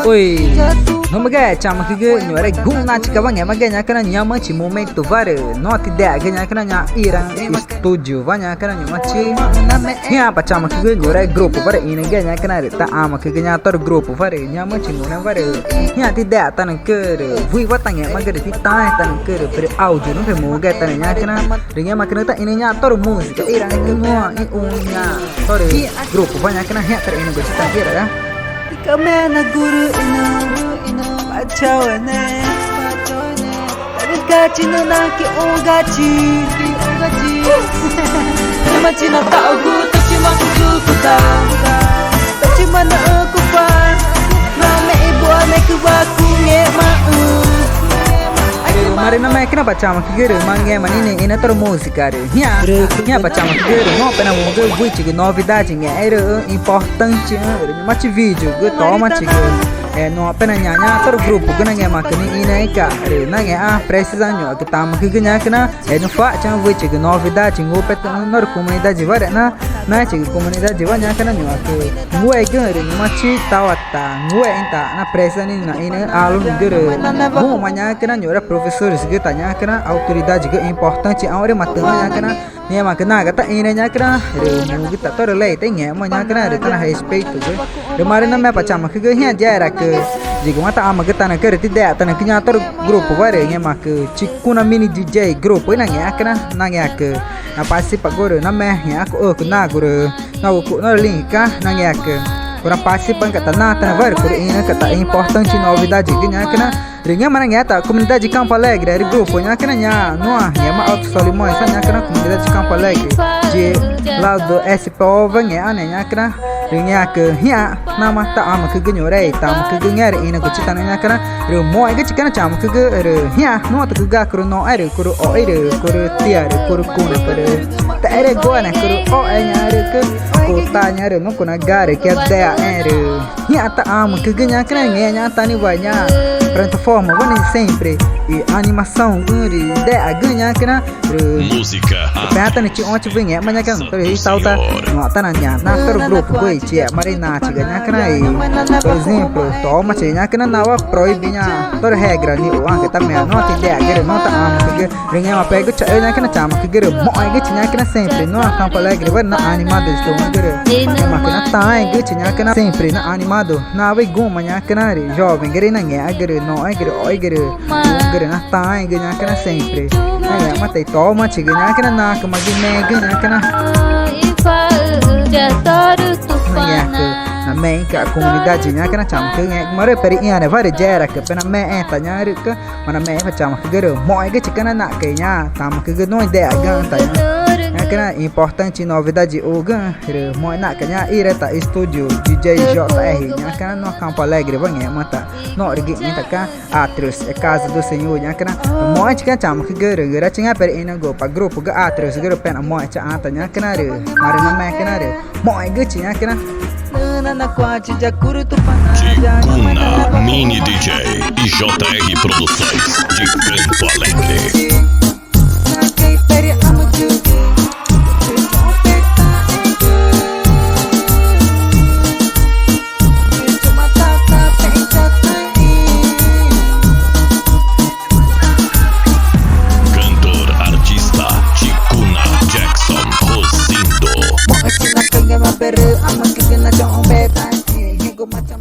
Oi, não me ganha, chama que ganho, era guna chica banha, mas ganha que na machi momento vare, not ideia ganha que na ira estúdio, banha que na machi, minha pa chama que ganho, era grupo vare, ina ganha que na ta ama que ganha tor grupo vare, minha machi não vare, minha ideia tá no quer, vui batanya, mas ganha tá no quer, per áudio não tem muga tá na que na, ganha makna tá ina tor música, ira ganha unya tor grupo, banha que na minha ter ina gostar kira ya. Kamena guru ino pacawane gachi no naki ogachi Machi na taugu tachi makukuta tachi mana kupa Rame ibu ane kubaku nge mau Mari nama kena baca mak gere mangue manine ina tor música nya baca mak gere no pena muga buichi que novidade nya era importante mate vídeo go toma chiga no pena nya tor grupo gana nya makni ina ika na nya precisa nyo que tama que nya kana no fa chan buichi que novidade ngo pet nor comunidade vare na chiga comunidade va nya kana nyo que ngue gere mate tawata ngue inta na precisa ni na ina alu gere bom manya kana nyo era professor que tanya kena autoridade que importante a hora matanya kena ni makna kata ini nya kena mu kita tor lei tenya manya kena retana respeito de marina me pachama que hia jara que digo mata ama que tana que tidak tana kinya tor grupo vare nya mak cikuna mini DJ grupo ina nya kena na nya que na participa agora na me nya ko na agora na ko na linka na nya que para participar kata na tana vare por ina kata importante novidade que nya kena ringa mana nyata comunidade de Campo Alegre dari grupo nya kena nya noa nya ma Alto Solimões nya kena comunidade de Campo Alegre de lado SPO nya ane nya kena ringa ke nya nama ta ama ke genyorei ta ama ke genyare ina ko citana nya kena re mo ga cikana chama ke re nya no ta ga kro no are kro o ere kro tiare kro kuna pare ta ere goana kro o nya are ke ko ta nya re no kuna gare ke da ere nya ta ama ke genya kena nya ta ni banha plataforma vani sempre e animação guri ideia ganha kena música peta ni ontem vem é manhã kan tor hi sauta no tananya na tor grupo goi che marina che ganha kena e por exemplo toma che nya kena nawa proibinha tor regra ni o anke ta me no te ideia gere no ta am que ganha ma pega che nya kena chama que gere mo ai ge nya kena sempre no Campo Alegre vai na animado estou gere ma kena ta ai ge nya kena sempre na animado na vai goma nya kena jovem gere na nya gere no ai gere na ta ai nya kena sempre ai matei toma che nya kena na que mas nya kena na main ka comunidade nya kena chama que nya mare peri nya ne vare jera que pena me ta nya ru que mana me fa chama que gere mo ai ge chikana na que nya tama que no ideia ganta nya kena importante novidade o gan mo na que nya ireta estúdio DJ JR nya kena no Campo Alegre banha mata no rigi nya ka Atros é casa do senhor nya kena mo ai chikana chama que gere tinha peri ina go pa grupo ga Atros gere pena mo cha anta nya kena re mare na me kena re mo ai ge nya kena Cikuna Mini DJ e JR Produções de Campo Alegre. Cantor, artista, Cikuna Jackson Rosindo. Ama que na chão beta, ego mata